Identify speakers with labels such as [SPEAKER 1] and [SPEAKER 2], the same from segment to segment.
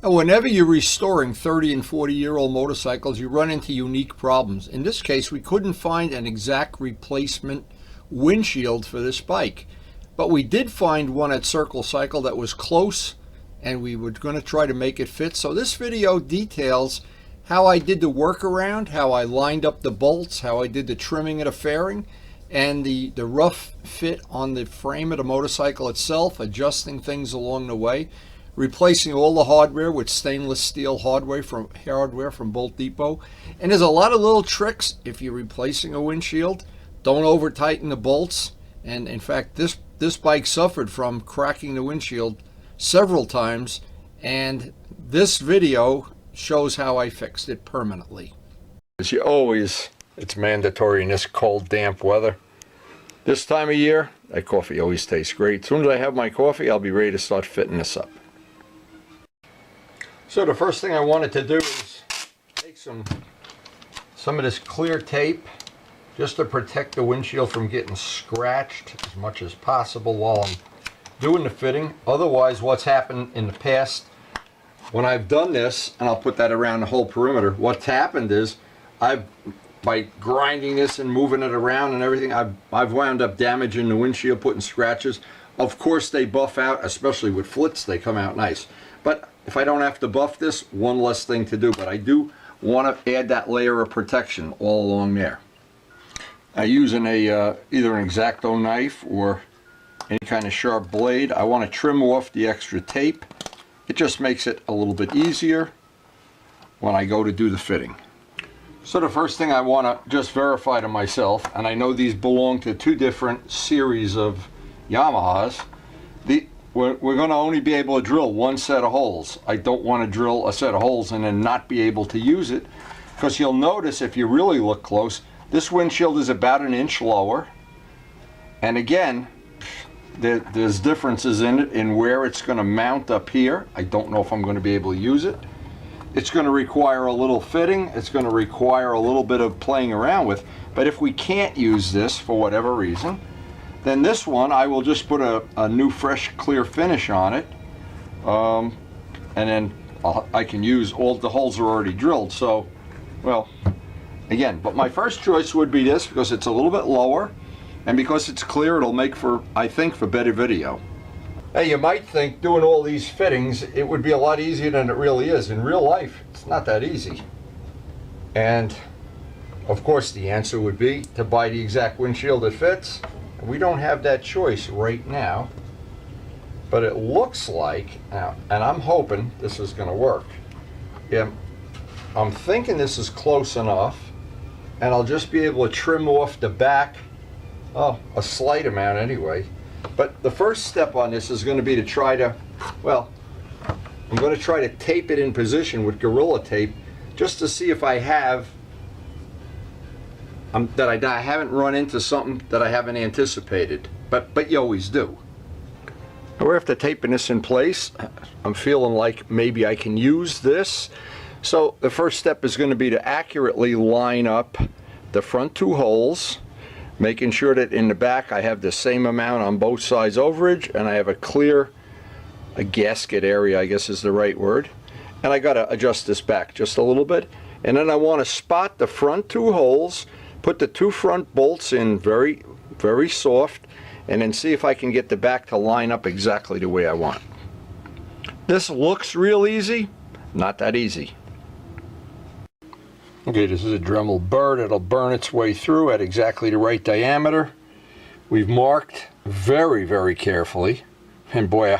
[SPEAKER 1] And whenever you're restoring 30 and 40-year-old motorcycles, you run into unique problems. In this case, we couldn't find an exact replacement windshield for this bike, but we did find one at Circle Cycle that was close, and we were going to try to make it fit. So this video details how I did the workaround, how I lined up the bolts, how I did the trimming of the fairing, and the rough fit on the frame of the motorcycle itself, adjusting things along the way, replacing all the hardware with stainless steel hardware from Bolt Depot. And there's a lot of little tricks if you're replacing a windshield. Don't over tighten the bolts. And in fact, this bike suffered from cracking the windshield several times, and this video shows how I fixed it permanently. As you always, it's mandatory in this cold, damp weather. This time of year, that coffee always tastes great. As soon as I have my coffee, I'll be ready to start fitting this up. So the first thing I wanted to do is take some of this clear tape just to protect the windshield from getting scratched as much as possible while I'm doing the fitting. Otherwise, what's happened in the past, when I've done this, and I'll put that around the whole perimeter, what's happened is by grinding this and moving it around and everything, I've wound up damaging the windshield, putting scratches. Of course, they buff out, especially with flits, they come out nice. But if I don't have to buff this, one less thing to do. But I do want to add that layer of protection all along there. I'm using either an X-Acto knife or any kind of sharp blade. I want to trim off the extra tape. It just makes it a little bit easier when I go to do the fitting. So the first thing I want to just verify to myself, and I know these belong to two different series of Yamahas, we're going to only be able to drill one set of holes. I don't want to drill a set of holes and then not be able to use it, because you'll notice if you really look close, this windshield is about an inch lower, and again, there's differences in it in where it's going to mount up here. I don't know if I'm going to be able to use it. It's going to require a little fitting. It's going to require a little bit of playing around with. But if we can't use this for whatever reason, then this one I will just put a new fresh clear finish on it, and then I can use all the holes are already drilled. So, well, again, but my first choice would be this because it's a little bit lower. And because it's clear, it'll make for, I think, for better video. Hey, you might think doing all these fittings, it would be a lot easier than it really is. In real life, it's not that easy. And, of course, the answer would be to buy the exact windshield that fits. We don't have that choice right now. But it looks like, now, and I'm hoping this is going to work. Yeah, I'm thinking this is close enough, and I'll just be able to trim off the back. Oh, a slight amount anyway. But the first step on this is going to be to try to, well, I'm going to try to tape it in position with Gorilla Tape just to see if I have, that I haven't run into something that I haven't anticipated. But you always do. Now after taping this in place, I'm feeling like maybe I can use this. So the first step is going to be to accurately line up the front two holes, making sure that in the back I have the same amount on both sides overage, and I have a gasket area, I guess is the right word. And I got to adjust this back just a little bit. And then I want to spot the front two holes, put the two front bolts in very, very soft, and then see if I can get the back to line up exactly the way I want. This looks real easy, not that easy. Okay, this is a Dremel burr that'll burn its way through at exactly the right diameter. We've marked very, very carefully, and boy,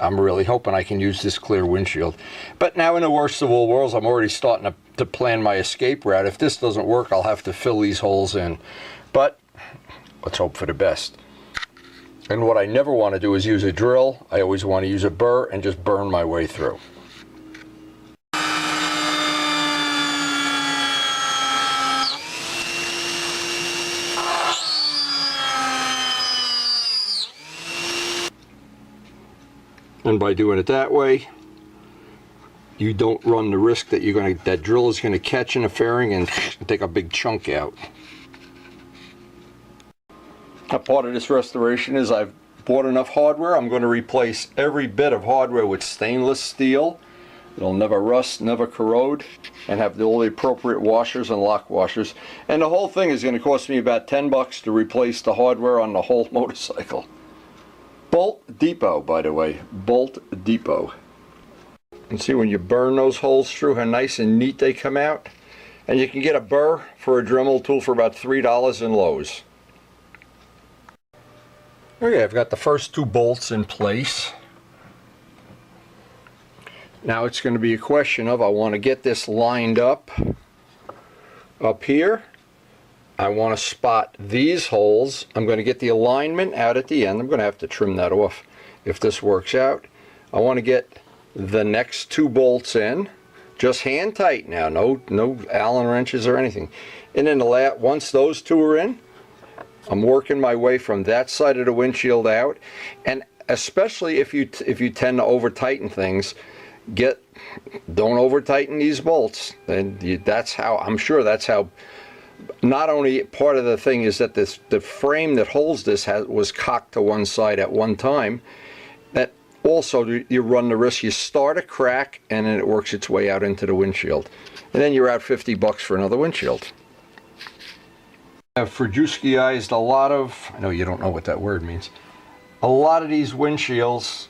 [SPEAKER 1] I'm really hoping I can use this clear windshield. But now in the worst of all worlds, I'm already starting to plan my escape route. If this doesn't work, I'll have to fill these holes in. But let's hope for the best. And what I never want to do is use a drill. I always want to use a burr and just burn my way through. And by doing it that way, you don't run the risk that that drill is going to catch in a fairing and take a big chunk out. A part of this restoration is I've bought enough hardware. I'm going to replace every bit of hardware with stainless steel. It'll never rust, never corrode, and have all the appropriate washers and lock washers. And the whole thing is going to cost me about 10 bucks to replace the hardware on the whole motorcycle. Bolt Depot, by the way, Bolt Depot. And see when you burn those holes through how nice and neat they come out. And you can get a burr for a Dremel tool for about $3 in Lowe's. Okay, I've got the first 2 bolts in place. Now it's going to be a question of, I want to get this lined up here. I want to spot these holes. I'm going to get the alignment out at the end. I'm going to have to trim that off if this works out. I want to get the next 2 bolts in, just hand tight now, no Allen wrenches or anything. And then once those 2 are in, I'm working my way from that side of the windshield out. And especially if you tend to over tighten things, don't over tighten these bolts. And that's how, I'm sure that's how. Not only part of the thing is that the frame that holds this was cocked to one side at one time. That also you run the risk you start a crack and then it works its way out into the windshield, and then you're out 50 bucks for another windshield. I've Frujewskiized a lot of, I know you don't know what that word means, a lot of these windshields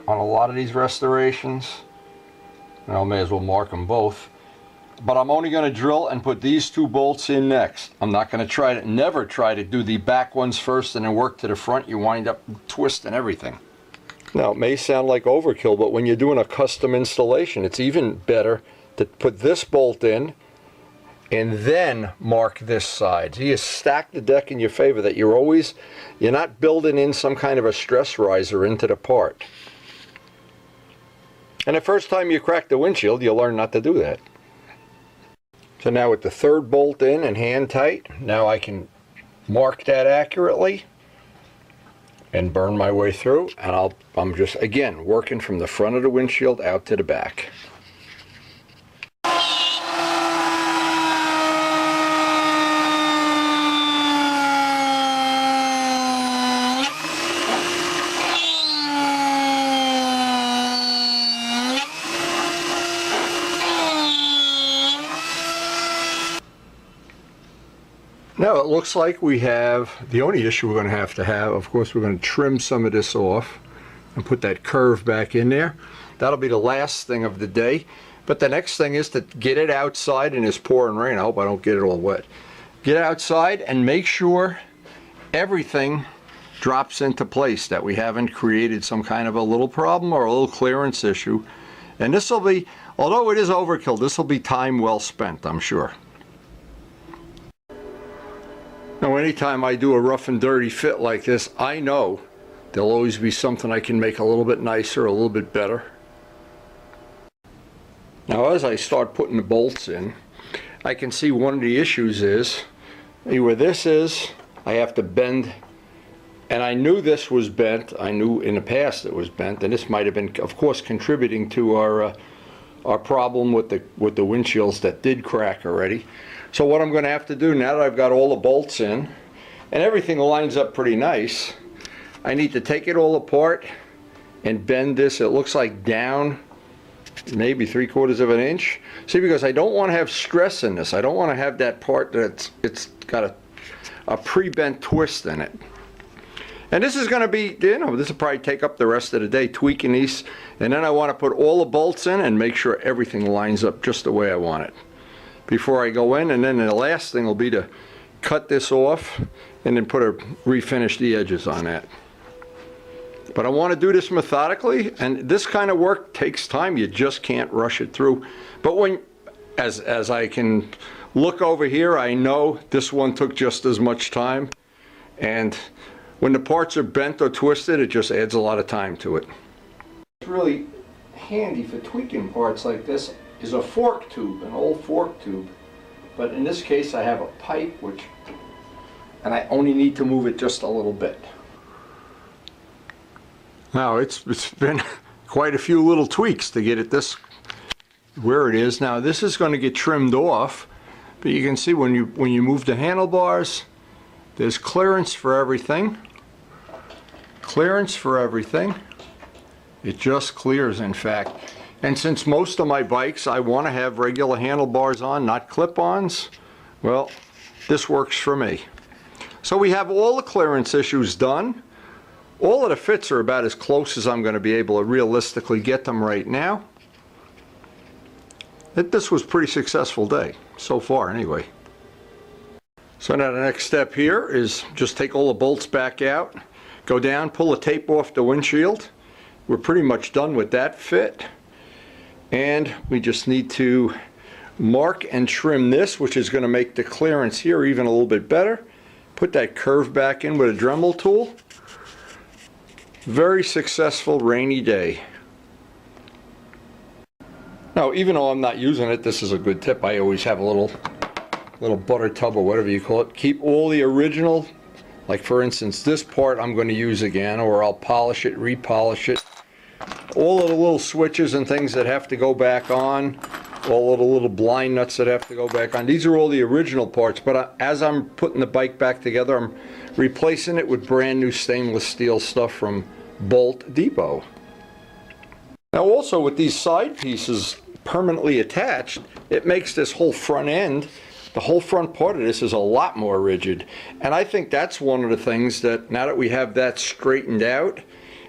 [SPEAKER 1] on a lot of these restorations. I may as well mark them both. But I'm only going to drill and put these 2 bolts in next. I'm not going to never try to do the back ones first and then work to the front. You wind up twisting everything. Now it may sound like overkill, but when you're doing a custom installation, it's even better to put this bolt in and then mark this side. So you stack the deck in your favor, that you're not building in some kind of a stress riser into the part. And the first time you crack the windshield, you'll learn not to do that. So now with the 3rd bolt in and hand tight, now I can mark that accurately and burn my way through, and I'm just again working from the front of the windshield out to the back. Now it looks like we have, the only issue we're going to have, of course, we're going to trim some of this off and put that curve back in there. That'll be the last thing of the day. But the next thing is to get it outside in this pouring rain. I hope I don't get it all wet. Get outside and make sure everything drops into place, that we haven't created some kind of a little problem or a little clearance issue. And this will be, although it is overkill, this will be time well spent, I'm sure. Now anytime I do a rough and dirty fit like this, I know there'll always be something I can make a little bit nicer, a little bit better. Now as I start putting the bolts in, I can see one of the issues is, where this is, I have to bend, and I knew this was bent, I knew in the past it was bent, and this might have been, of course, contributing to our problem with the windshields that did crack already. So what I'm going to have to do, now that I've got all the bolts in and everything lines up pretty nice, I need to take it all apart and bend this, it looks like down maybe 3/4 of an inch. See, because I don't want to have stress in this. I don't want to have that part that it's got a pre-bent twist in it. And this is going to be, this will probably take up the rest of the day tweaking these. And then I want to put all the bolts in and make sure everything lines up just the way I want it before I go in. And then the last thing will be to cut this off and then refinish the edges on that. But I want to do this methodically, and this kind of work takes time. You just can't rush it through. But as I can look over here, I know this one took just as much time. And when the parts are bent or twisted, it just adds a lot of time to it. It's really handy for tweaking parts like this is a fork tube, an old fork tube. But in this case I have a pipe, and I only need to move it just a little bit. Now it's been quite a few little tweaks to get it where it is. Now this is going to get trimmed off, but you can see when you move the handlebars, there's clearance for everything. Clearance for everything. It just clears, in fact. And since most of my bikes I want to have regular handlebars on, not clip-ons, well, this works for me. So we have all the clearance issues done. All of the fits are about as close as I'm going to be able to realistically get them right now. This was a pretty successful day, so far anyway. So now the next step here is just take all the bolts back out, go down, pull the tape off the windshield. We're pretty much done with that fit. And we just need to mark and trim this, which is going to make the clearance here even a little bit better. Put that curve back in with a Dremel tool. Very successful rainy day. Now, even though I'm not using it, this is a good tip. I always have a little butter tub or whatever you call it. Keep all the original, like for instance this part I'm going to use again, or I'll polish it, repolish it. All of the little switches and things that have to go back on, all of the little blind nuts that have to go back on. These are all the original parts, but as I'm putting the bike back together, I'm replacing it with brand new stainless steel stuff from Bolt Depot. Now also with these side pieces permanently attached, it makes this whole front end, the whole front part of this is a lot more rigid. And I think that's one of the things that, now that we have that straightened out,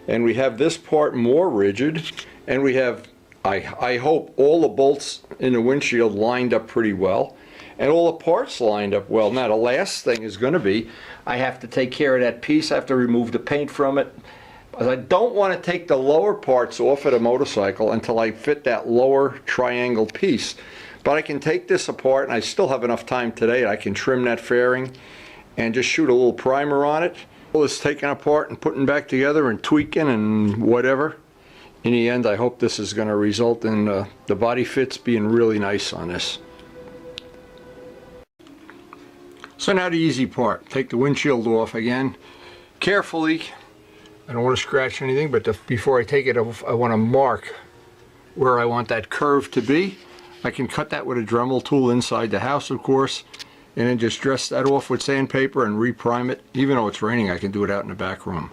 [SPEAKER 1] and we have this part more rigid, and we have, I hope, all the bolts in the windshield lined up pretty well, and all the parts lined up well. Now the last thing is going to be, I have to take care of that piece. I have to remove the paint from it. I don't want to take the lower parts off of the motorcycle until I fit that lower triangle piece. But I can take this apart, and I still have enough time today. I can trim that fairing and just shoot a little primer on it. All this taken apart and putting back together and tweaking and whatever. In the end, I hope this is going to result in the body fits being really nice on this. So now the easy part. Take the windshield off again. Carefully. I don't want to scratch anything, but before I take it, I want to mark where I want that curve to be. I can cut that with a Dremel tool inside the house, of course, and then just dress that off with sandpaper and reprime it. Even though it's raining, I can do it out in the back room.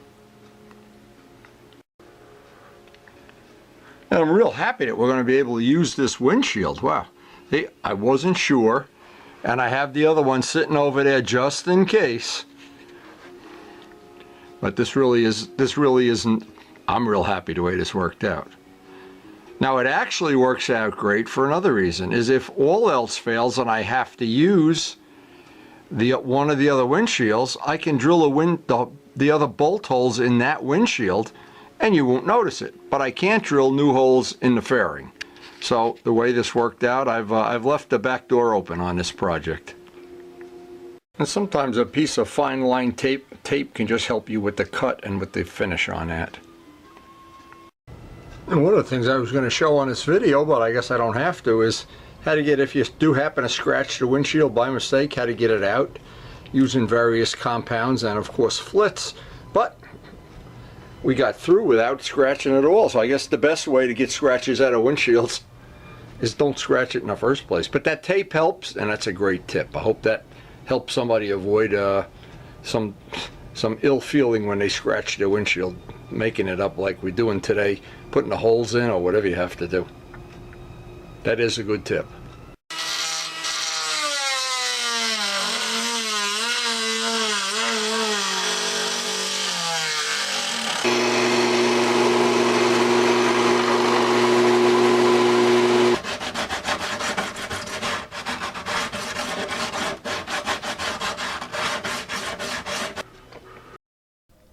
[SPEAKER 1] And I'm real happy that we're going to be able to use this windshield. Wow. I wasn't sure, and I have the other one sitting over there just in case. But this really isn't, I'm real happy the way this worked out. Now it actually works out great for another reason, is if all else fails and I have to use one of the other windshields, I can drill the other bolt holes in that windshield and you won't notice it. But I can't drill new holes in the fairing. So the way this worked out, I've left the back door open on this project. And sometimes a piece of fine line tape can just help you with the cut and with the finish on that. And one of the things I was going to show on this video, but I guess I don't have to, is how to get, if you do happen to scratch the windshield by mistake, how to get it out using various compounds and of course flits. But we got through without scratching at all, so I guess the best way to get scratches out of windshields is don't scratch it in the first place. But that tape helps, and that's a great tip. I hope that help somebody avoid some ill feeling when they scratch their windshield, making it up like we're doing today, putting the holes in or whatever you have to do. That is a good tip.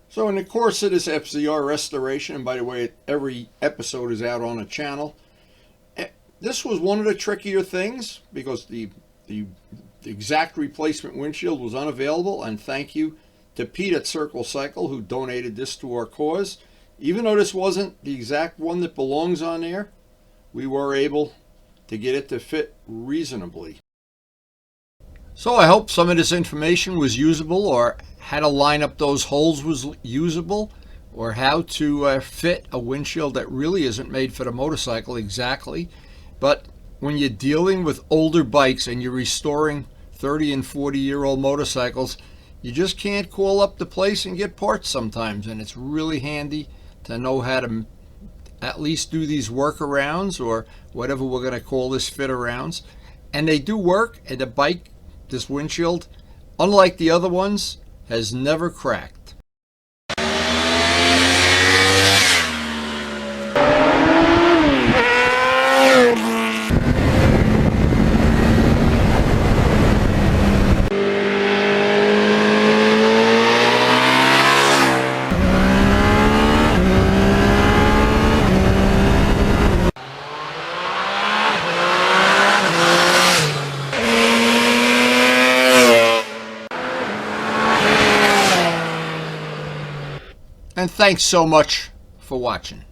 [SPEAKER 1] So in the course of this FZR restoration, and by the way, every episode is out on the channel, this was one of the trickier things because the exact replacement windshield was unavailable, and thank you to Pete at Circle Cycle who donated this to our cause. Even though this wasn't the exact one that belongs on there, we were able to get it to fit reasonably. So I hope some of this information was usable, or how to line up those holes was usable, or how to fit a windshield that really isn't made for the motorcycle exactly. But when you're dealing with older bikes and you're restoring 30 and 40-year-old motorcycles, you just can't call up the place and get parts sometimes, and it's really handy to know how to at least do these workarounds, or whatever we're going to call this, fit arounds. And they do work, and the bike, this windshield, unlike the other ones, has never cracked. And thanks so much for watching.